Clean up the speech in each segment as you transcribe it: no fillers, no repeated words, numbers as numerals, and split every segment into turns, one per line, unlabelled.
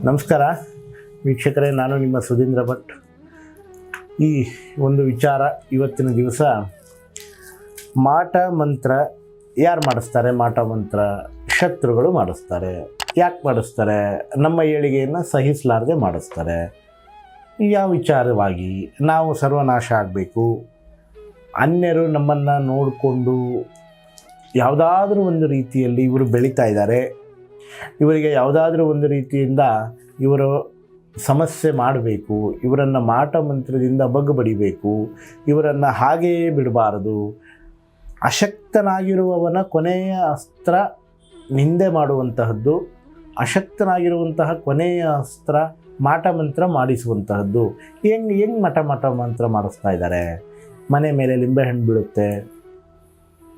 ನಮಸ್ಕಾರ ವೀಕ್ಷಕರೇ, ನಾನು ನಿಮ್ಮ ಸುಧೀಂದ್ರ ಭಟ್. ಈ ಒಂದು ವಿಚಾರ ಇವತ್ತಿನ ದಿವಸ, ಮಾಟ ಮಂತ್ರ ಯಾರು ಮಾಡಿಸ್ತಾರೆ? ಮಾಟ ಮಂತ್ರ ಶತ್ರುಗಳು ಮಾಡಿಸ್ತಾರೆ. ಯಾಕೆ ಮಾಡಿಸ್ತಾರೆ? ನಮ್ಮ ಏಳಿಗೆಯನ್ನು ಸಹಿಸಲಾರದೆ ಮಾಡಿಸ್ತಾರೆ. ಯಾವ ವಿಚಾರವಾಗಿ? ನಾವು ಸರ್ವನಾಶ ಆಗಬೇಕು, ಅನ್ಯರು ನಮ್ಮನ್ನು ನೋಡಿಕೊಂಡು ಯಾವುದಾದ್ರೂ ಒಂದು ರೀತಿಯಲ್ಲಿ ಇವರು ಬೆಳೀತಾ ಇದ್ದಾರೆ, ಇವರಿಗೆ ಯಾವುದಾದ್ರೂ ಒಂದು ರೀತಿಯಿಂದ ಇವರು ಸಮಸ್ಯೆ ಮಾಡಬೇಕು, ಇವರನ್ನು ಮಾಟ ಮಂತ್ರದಿಂದ ಬಗ್ಗಬಡಿಬೇಕು, ಇವರನ್ನು ಹಾಗೆಯೇ ಬಿಡಬಾರದು. ಅಶಕ್ತನಾಗಿರುವವನ ಕೊನೆಯ ಅಸ್ತ್ರ ನಿಂದೆ ಮಾಡುವಂತಹದ್ದು, ಅಶಕ್ತನಾಗಿರುವಂತಹ ಕೊನೆಯ ಅಸ್ತ್ರ ಮಾಟ ಮಂತ್ರ ಮಾಡಿಸುವಂತಹದ್ದು. ಹೆಂಗೆ ಮಾಟ ಮಂತ್ರ ಮಾಡಿಸ್ತಾ ಇದ್ದಾರೆ? ಮನೆ ಮೇಲೆ ಲಿಂಬೆಹಣ್ಣು ಬೀಳುತ್ತೆ,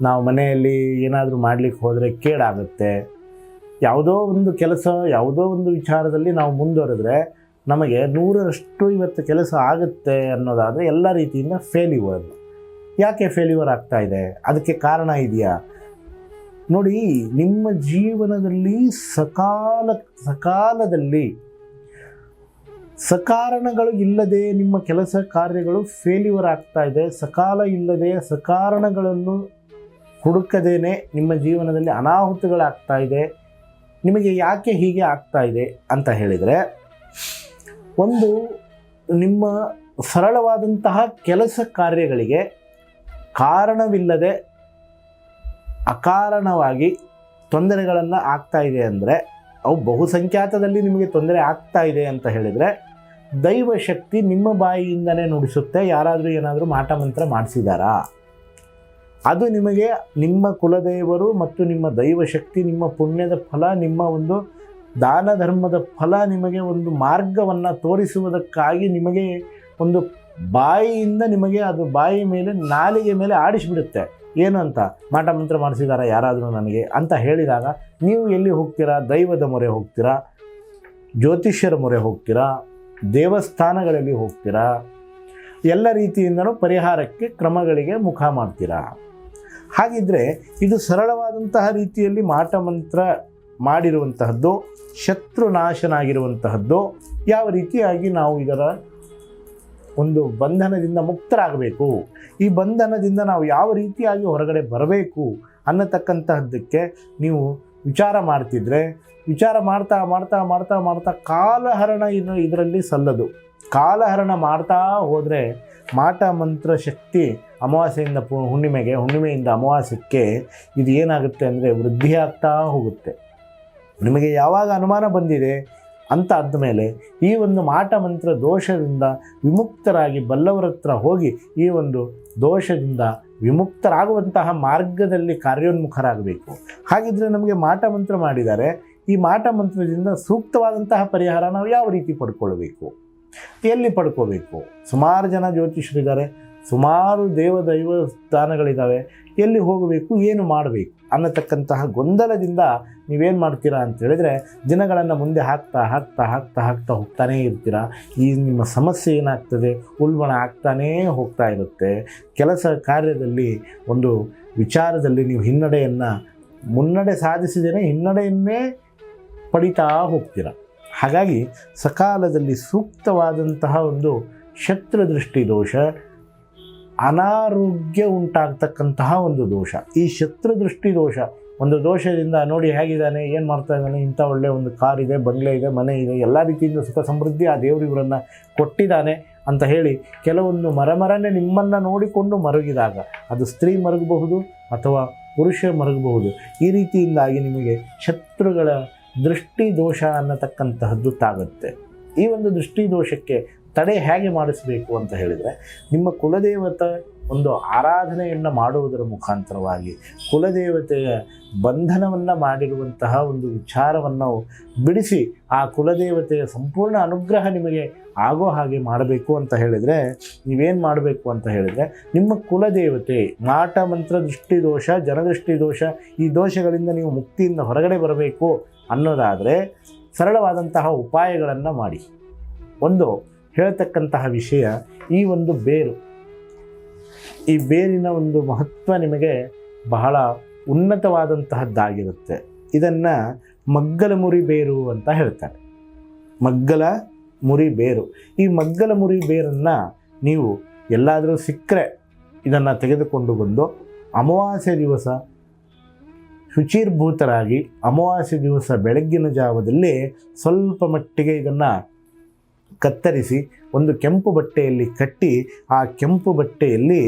ನಾವು ಮನೆಯಲ್ಲಿ ಏನಾದರೂ ಮಾಡಲಿಕ್ಕೆ ಹೋದರೆ ಕೇಡಾಗುತ್ತೆ, ಯಾವುದೋ ಒಂದು ಕೆಲಸ, ಯಾವುದೋ ಒಂದು ವಿಚಾರದಲ್ಲಿ ನಾವು ಮುಂದುವರೆದ್ರೆ ನಮಗೆ 100ರಷ್ಟು ಇವತ್ತು ಕೆಲಸ ಆಗುತ್ತೆ ಅನ್ನೋದಾದರೆ ಎಲ್ಲ ರೀತಿಯಿಂದ ಫೇಲ್ಯೂರ್. ಯಾಕೆ ಫೇಲ್ಯೂರ್ ಆಗ್ತಾ ಇದೆ? ಅದಕ್ಕೆ ಕಾರಣ ಇದೆಯಾ? ನೋಡಿ, ನಿಮ್ಮ ಜೀವನದಲ್ಲಿ ಸಕಾಲದಲ್ಲಿ ಸಕಾರಣಗಳು ಇಲ್ಲದೆ ನಿಮ್ಮ ಕೆಲಸ ಕಾರ್ಯಗಳು ಫೇಲ್ಯೂರ್ ಆಗ್ತಾ ಇದೆ. ಸಕಾಲ ಇಲ್ಲದೆ ಸಕಾರಣಗಳನ್ನು ಹುಡುಕದೇನೆ ನಿಮ್ಮ ಜೀವನದಲ್ಲಿ ಅನಾಹುತಗಳಾಗ್ತಾ ಇದೆ. ನಿಮಗೆ ಯಾಕೆ ಹೀಗೆ ಆಗ್ತಾ ಇದೆ ಅಂತ ಹೇಳಿದರೆ, ಒಂದು, ನಿಮ್ಮ ಸರಳವಾದಂತಹ ಕೆಲಸ ಕಾರ್ಯಗಳಿಗೆ ಕಾರಣವಿಲ್ಲದೆ ಅಕಾರಣವಾಗಿ ತೊಂದರೆಗಳನ್ನು ಆಗ್ತಾ ಇದೆ ಅಂದರೆ, ಅವು ಬಹುಸಂಖ್ಯಾತದಲ್ಲಿ ನಿಮಗೆ ತೊಂದರೆ ಆಗ್ತಾ ಇದೆ ಅಂತ ಹೇಳಿದರೆ, ದೈವಶಕ್ತಿ ನಿಮ್ಮ ಬಾಯಿಯಿಂದನೇ ನುಡಿಸುತ್ತೆ. ಯಾರಾದರೂ ಏನಾದರೂ ಮಾಟ ಮಂತ್ರ ಮಾಡಿಸಿದಾರಾ? ಅದು ನಿಮಗೆ ನಿಮ್ಮ ಕುಲದೇವರು ಮತ್ತು ನಿಮ್ಮ ದೈವಶಕ್ತಿ, ನಿಮ್ಮ ಪುಣ್ಯದ ಫಲ, ನಿಮ್ಮ ಒಂದು ದಾನ ಧರ್ಮದ ಫಲ, ನಿಮಗೆ ಒಂದು ಮಾರ್ಗವನ್ನು ತೋರಿಸುವುದಕ್ಕಾಗಿ ನಿಮಗೆ ಒಂದು ಬಾಯಿಯಿಂದ ನಿಮಗೆ ಅದು ಬಾಯಿ ಮೇಲೆ, ನಾಲಿಗೆ ಮೇಲೆ ಆಡಿಸಿಬಿಡುತ್ತೆ. ಏನು ಅಂತ? ಮಾಟ ಮಂತ್ರ ಮಾಡಿಸಿದಾರ ಯಾರಾದರೂ ನನಗೆ ಅಂತ ಹೇಳಿದಾಗ ನೀವು ಎಲ್ಲಿ ಹೋಗ್ತೀರಾ? ದೈವದ ಮೊರೆ ಹೋಗ್ತೀರಾ, ಜ್ಯೋತಿಷ್ಯರ ಮೊರೆ ಹೋಗ್ತೀರಾ, ದೇವಸ್ಥಾನಗಳಲ್ಲಿ ಹೋಗ್ತೀರಾ, ಎಲ್ಲ ರೀತಿಯಿಂದಲೂ ಪರಿಹಾರಕ್ಕೆ ಕ್ರಮಗಳಿಗೆ ಮುಖ ಮಾಡ್ತೀರಾ. ಹಾಗಿದ್ದರೆ ಇದು ಸರಳವಾದಂತಹ ರೀತಿಯಲ್ಲಿ ಮಾಟ ಮಂತ್ರ ಮಾಡಿರುವಂತಹದ್ದು, ಶತ್ರುನಾಶನಾಗಿರುವಂತಹದ್ದು. ಯಾವ ರೀತಿಯಾಗಿ ನಾವು ಇದರ ಒಂದು ಬಂಧನದಿಂದ ಮುಕ್ತರಾಗಬೇಕು, ಈ ಬಂಧನದಿಂದ ನಾವು ಯಾವ ರೀತಿಯಾಗಿ ಹೊರಗಡೆ ಬರಬೇಕು ಅನ್ನತಕ್ಕಂತಹದ್ದಕ್ಕೆ ನೀವು ವಿಚಾರ ಮಾಡ್ತಿದ್ರೆ, ವಿಚಾರ ಮಾಡ್ತಾ ಮಾಡ್ತಾ ಮಾಡ್ತಾ ಮಾಡ್ತಾ ಕಾಲಹರಣ ಇದರಲ್ಲಿ ಸಲ್ಲದು. ಕಾಲಹರಣ ಮಾಡ್ತಾ ಹೋದರೆ ಮಾಟ ಮಂತ್ರ ಶಕ್ತಿ ಅಮಾವಾಸ್ಯೆಯಿಂದ ಹುಣ್ಣಿಮೆಗೆ, ಹುಣ್ಣಿಮೆಯಿಂದ ಅಮಾವಾಸ್ಯಕ್ಕೆ ಇದು ಏನಾಗುತ್ತೆ ಅಂದರೆ ವೃದ್ಧಿಯಾಗ್ತಾ ಹೋಗುತ್ತೆ. ನಿಮಗೆ ಯಾವಾಗ ಅನುಮಾನ ಬಂದಿದೆ ಅಂತ ಆದಮೇಲೆ ಈ ಒಂದು ಮಾಟ ಮಂತ್ರ ದೋಷದಿಂದ ವಿಮುಕ್ತರಾಗಿ ಬಲ್ಲವರ ಹತ್ರ ಹೋಗಿ ಈ ಒಂದು ದೋಷದಿಂದ ವಿಮುಕ್ತರಾಗುವಂತಹ ಮಾರ್ಗದಲ್ಲಿ ಕಾರ್ಯೋನ್ಮುಖರಾಗಬೇಕು. ಹಾಗಿದ್ದರೆ ನಮಗೆ ಮಾಟ ಮಂತ್ರ ಮಾಡಿದ್ದಾರೆ, ಈ ಮಾಟ ಮಂತ್ರದಿಂದ ಸೂಕ್ತವಾದಂತಹ ಪರಿಹಾರ ನಾವು ಯಾವ ರೀತಿ ಪಡ್ಕೊಳ್ಬೇಕು, ಎಲ್ಲಿ ಪಡ್ಕೋಬೇಕು? ಸುಮಾರು ಜನ ಜ್ಯೋತಿಷರಿದ್ದಾರೆ, ಸುಮಾರು ದೇವಸ್ಥಾನಗಳಿದ್ದಾವೆ, ಎಲ್ಲಿ ಹೋಗಬೇಕು, ಏನು ಮಾಡಬೇಕು ಅನ್ನತಕ್ಕಂತಹ ಗೊಂದಲದಿಂದ ನೀವೇನು ಮಾಡ್ತೀರಾ ಅಂತ ಹೇಳಿದರೆ, ದಿನಗಳನ್ನು ಮುಂದೆ ಹಾಕ್ತಾ ಹಾಕ್ತಾ ಹಾಕ್ತಾ ಹಾಕ್ತಾ ಹೋಗ್ತಾನೇ ಇರ್ತೀರ. ಈ ನಿಮ್ಮ ಸಮಸ್ಯೆ ಏನಾಗ್ತದೆ, ಉಲ್ಬಣ ಆಗ್ತಾನೇ ಹೋಗ್ತಾ ಇರುತ್ತೆ. ಕೆಲಸ ಕಾರ್ಯದಲ್ಲಿ ಒಂದು ವಿಚಾರದಲ್ಲಿ ನೀವು ಮುನ್ನಡೆ ಸಾಧಿಸಿದೇನೆ ಹಿನ್ನಡೆಯನ್ನೇ ಪಡಿತಾ ಹೋಗ್ತೀರ. ಹಾಗಾಗಿ ಸಕಾಲದಲ್ಲಿ ಸೂಕ್ತವಾದಂತಹ ಒಂದು ಶತ್ರುದೃಷ್ಟಿ ದೋಷ, ಅನಾರೋಗ್ಯ ಉಂಟಾಗ್ತಕ್ಕಂತಹ ಒಂದು ದೋಷ, ಈ ಶತ್ರುದೃಷ್ಟಿ ದೋಷ ಒಂದು ದೋಷದಿಂದ ನೋಡಿ ಹೇಗಿದ್ದಾನೆ, ಏನು ಮಾಡ್ತಾ ಇದ್ದಾನೆ, ಇಂಥ ಒಳ್ಳೆಯ ಒಂದು ಕಾರ್ ಇದೆ, ಬಂಗ್ಲೆ ಇದೆ, ಮನೆ ಇದೆ, ಎಲ್ಲ ರೀತಿಯಿಂದ ಸುಖ ಸಮೃದ್ಧಿ ಆ ದೇವರು ಇವರನ್ನು ಕೊಟ್ಟಿದ್ದಾನೆ ಅಂತ ಹೇಳಿ ಕೆಲವೊಂದು ಮರಮರನೆ ನಿಮ್ಮನ್ನು ನೋಡಿಕೊಂಡು ಮರುಗಿದಾಗ, ಅದು ಸ್ತ್ರೀ ಮರುಗಬಹುದು ಅಥವಾ ಪುರುಷ ಮರುಗಬಹುದು, ಈ ರೀತಿಯಿಂದಾಗಿ ನಿಮಗೆ ಶತ್ರುಗಳ ದೃಷ್ಟಿ ದೋಷ ಅನ್ನತಕ್ಕಂತಹದ್ದು ತಾಗುತ್ತೆ. ಈ ಒಂದು ದೃಷ್ಟಿ ದೋಷಕ್ಕೆ ತಡೆ ಹೇಗೆ ಮಾಡಿಸಬೇಕು ಅಂತ ಹೇಳಿದರೆ, ನಿಮ್ಮ ಕುಲದೇವತೆ ಒಂದು ಆರಾಧನೆಯನ್ನು ಮಾಡುವುದರ ಮುಖಾಂತರವಾಗಿ ಕುಲದೇವತೆಯ ಬಂಧನವನ್ನು ಮಾಡಿರುವಂತಹ ಒಂದು ವಿಚಾರವನ್ನು ಬಿಡಿಸಿ ಆ ಕುಲದೇವತೆಯ ಸಂಪೂರ್ಣ ಅನುಗ್ರಹ ನಿಮಗೆ ಆಗೋ ಹಾಗೆ ಮಾಡಬೇಕು ಅಂತ ಹೇಳಿದರೆ, ನೀವೇನು ಮಾಡಬೇಕು ಅಂತ ಹೇಳಿದರೆ, ನಿಮ್ಮ ಕುಲದೇವತೆ ಮಾಟ ಮಂತ್ರ ದೃಷ್ಟಿ ದೋಷ, ಜನದೃಷ್ಟಿ ದೋಷ, ಈ ದೋಷಗಳಿಂದ ನೀವು ಮುಕ್ತಿಯಿಂದ ಹೊರಗಡೆ ಬರಬೇಕು ಅನ್ನೋದಾದರೆ ಸರಳವಾದಂತಹ ಉಪಾಯಗಳನ್ನು ಮಾಡಿ. ಒಂದು ಹೇಳ್ತಕ್ಕಂತಹ ವಿಷಯ, ಈ ಒಂದು ಬೇರು, ಈ ಬೇರಿನ ಒಂದು ಮಹತ್ವ ನಿಮಗೆ ಬಹಳ ಉನ್ನತವಾದಂತಹದ್ದಾಗಿರುತ್ತೆ. ಇದನ್ನು ಮಗ್ಗಲಮುರಿ ಬೇರು ಅಂತ ಹೇಳ್ತಾರೆ. ಮಗ್ಗಲ ಮುರಿ ಬೇರು. ಈ ಮಗ್ಗಲ ಮುರಿ ಬೇರನ್ನು ನೀವು ಎಲ್ಲಾದರೂ ಸಿಕ್ಕರೆ ಇದನ್ನು ತೆಗೆದುಕೊಂಡು ಬಂದು ಅಮಾವಾಸ್ಯೆ ದಿವಸ ಶುಚಿರ್ಭೂತರಾಗಿ ಅಮಾವಾಸ್ಯೆ ದಿವಸ ಬೆಳಗ್ಗಿನ ಜಾವದಲ್ಲಿ ಸ್ವಲ್ಪ ಮಟ್ಟಿಗೆ ಇದನ್ನು ಕತ್ತರಿಸಿ ಒಂದು ಕೆಂಪು ಬಟ್ಟೆಯಲ್ಲಿ ಕಟ್ಟಿ ಆ ಕೆಂಪು ಬಟ್ಟೆಯಲ್ಲಿ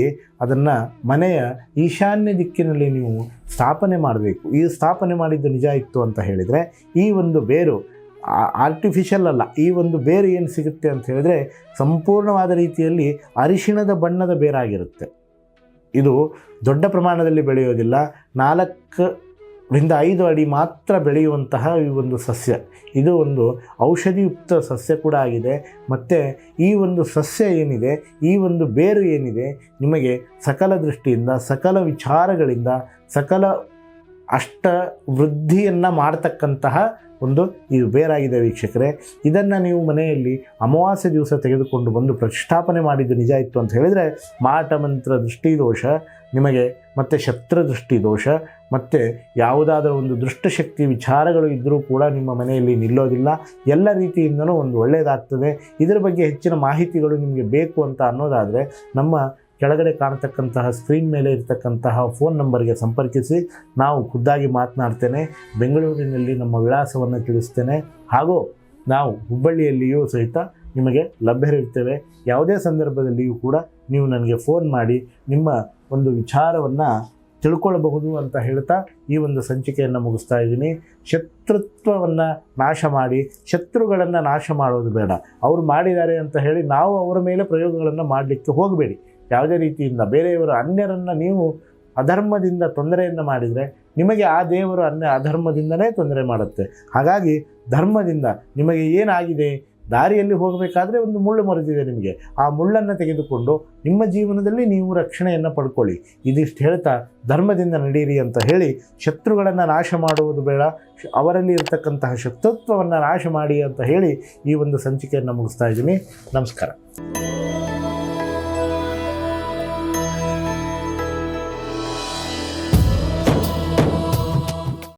ಅದನ್ನು ಮನೆಯ ಈಶಾನ್ಯ ದಿಕ್ಕಿನಲ್ಲಿ ನೀವು ಸ್ಥಾಪನೆ ಮಾಡಬೇಕು. ಈ ಸ್ಥಾಪನೆ ಮಾಡಿದ್ದು ನಿಜ ಇತ್ತು ಅಂತ ಹೇಳಿದರೆ ಈ ಒಂದು ಬೇರು ಆರ್ಟಿಫಿಷಿಯಲ್ ಅಲ್ಲ. ಈ ಒಂದು ಬೇರು ಏನು ಸಿಗುತ್ತೆ ಅಂತ ಹೇಳಿದರೆ ಸಂಪೂರ್ಣವಾದ ರೀತಿಯಲ್ಲಿ ಅರಿಶಿಣದ ಬಣ್ಣದ ಬೇರಾಗಿರುತ್ತೆ. ಇದು ದೊಡ್ಡ ಪ್ರಮಾಣದಲ್ಲಿ ಬೆಳೆಯೋದಿಲ್ಲ, 4-5 ಅಡಿ ಮಾತ್ರ ಬೆಳೆಯುವಂತಹ ಈ ಒಂದು ಸಸ್ಯ. ಇದು ಒಂದು ಔಷಧಿಯುಕ್ತ ಸಸ್ಯ ಕೂಡ ಆಗಿದೆ. ಮತ್ತು ಈ ಒಂದು ಸಸ್ಯ ಏನಿದೆ, ಈ ಒಂದು ಬೇರು ಏನಿದೆ, ನಿಮಗೆ ಸಕಲ ದೃಷ್ಟಿಯಿಂದ, ಸಕಲ ವಿಚಾರಗಳಿಂದ, ಸಕಲ ಅಷ್ಟ ವೃದ್ಧಿಯನ್ನು ಮಾಡ್ತಕ್ಕಂತಹ ಒಂದು ಈ ಬೇರಾಗಿದೆ ವೀಕ್ಷಕರೇ. ಇದನ್ನು ನೀವು ಮನೆಯಲ್ಲಿ ಅಮಾವಾಸ್ಯೆ ದಿವಸ ತೆಗೆದುಕೊಂಡು ಬಂದು ಪ್ರತಿಷ್ಠಾಪನೆ ಮಾಡಿದ್ದು ನಿಜ ಇತ್ತು ಅಂತ ಹೇಳಿದರೆ ಮಾಟ ಮಂತ್ರ ದೃಷ್ಟಿ ದೋಷ ನಿಮಗೆ, ಮತ್ತು ಶತ್ರು ದೃಷ್ಟಿ ದೋಷ, ಮತ್ತು ಯಾವುದಾದರೂ ಒಂದು ದುಷ್ಟಶಕ್ತಿ ವಿಚಾರಗಳು ಇದ್ದರೂ ಕೂಡ ನಿಮ್ಮ ಮನೆಯಲ್ಲಿ ನಿಲ್ಲೋದಿಲ್ಲ. ಎಲ್ಲ ರೀತಿಯಿಂದಲೂ ಒಂದು ಒಳ್ಳೆಯದಾಗ್ತದೆ. ಇದರ ಬಗ್ಗೆ ಹೆಚ್ಚಿನ ಮಾಹಿತಿಗಳು ನಿಮಗೆ ಬೇಕು ಅಂತ ಅನ್ನೋದಾದರೆ ನಮ್ಮ ಕೆಳಗಡೆ ಕಾಣತಕ್ಕಂತಹ ಸ್ಕ್ರೀನ್ ಮೇಲೆ ಇರತಕ್ಕಂತಹ ಫೋನ್ ನಂಬರ್ಗೆ ಸಂಪರ್ಕಿಸಿ. ನಾವು ಖುದ್ದಾಗಿ ಮಾತನಾಡ್ತೇನೆ. ಬೆಂಗಳೂರಿನಲ್ಲಿ ನಮ್ಮ ವಿಳಾಸವನ್ನು ತಿಳಿಸ್ತೇನೆ. ಹಾಗೂ ನಾವು ಹುಬ್ಬಳ್ಳಿಯಲ್ಲಿಯೂ ಸಹಿತ ನಿಮಗೆ ಲಭ್ಯರಿರ್ತೇವೆ. ಯಾವುದೇ ಸಂದರ್ಭದಲ್ಲಿಯೂ ಕೂಡ ನೀವು ನನಗೆ ಫೋನ್ ಮಾಡಿ ನಿಮ್ಮ ಒಂದು ವಿಚಾರವನ್ನು ತಿಳ್ಕೊಳ್ಬಹುದು ಅಂತ ಹೇಳ್ತಾ ಈ ಒಂದು ಸಂಚಿಕೆಯನ್ನು ಮುಗಿಸ್ತಾ ಇದ್ದೀನಿ. ಶತ್ರುತ್ವವನ್ನು ನಾಶ ಮಾಡಿ, ಶತ್ರುಗಳನ್ನು ನಾಶ ಮಾಡೋದು ಬೇಡ. ಅವರು ಮಾಡಿದ್ದಾರೆ ಅಂತ ಹೇಳಿ ನಾವು ಅವರ ಮೇಲೆ ಪ್ರಯೋಗಗಳನ್ನು ಮಾಡಲಿಕ್ಕೆ ಹೋಗಬೇಡಿ. ಯಾವುದೇ ರೀತಿಯಿಂದ ಬೇರೆಯವರು ಅನ್ಯರನ್ನು ನೀವು ಅಧರ್ಮದಿಂದ ತೊಂದರೆಯನ್ನು ಮಾಡಿದರೆ ನಿಮಗೆ ಆ ದೇವರು ಅಧರ್ಮದಿಂದಲೇ ತೊಂದರೆ ಮಾಡುತ್ತೆ. ಹಾಗಾಗಿ ಧರ್ಮದಿಂದ ನಿಮಗೆ ಏನಾಗಿದೆ, ದಾರಿಯಲ್ಲಿ ಹೋಗಬೇಕಾದ್ರೆ ಒಂದು ಮುಳ್ಳು ಮರೆದಿದೆ ನಿಮಗೆ, ಆ ಮುಳ್ಳನ್ನು ತೆಗೆದುಕೊಂಡು ನಿಮ್ಮ ಜೀವನದಲ್ಲಿ ನೀವು ರಕ್ಷಣೆಯನ್ನು ಪಡ್ಕೊಳ್ಳಿ. ಇದಿಷ್ಟು ಹೇಳ್ತಾ ಧರ್ಮದಿಂದ ನಡೀರಿ ಅಂತ ಹೇಳಿ ಶತ್ರುಗಳನ್ನು ನಾಶ ಮಾಡುವುದು ಬೇಡ, ಅವರಲ್ಲಿ ಇರತಕ್ಕಂತಹ ಶತ್ರುತ್ವವನ್ನು ನಾಶ ಮಾಡಿ ಅಂತ ಹೇಳಿ ಈ ಒಂದು ಸಂಚಿಕೆಯನ್ನು ಮುಗಿಸ್ತಾ ಇದ್ದೀನಿ. ನಮಸ್ಕಾರ.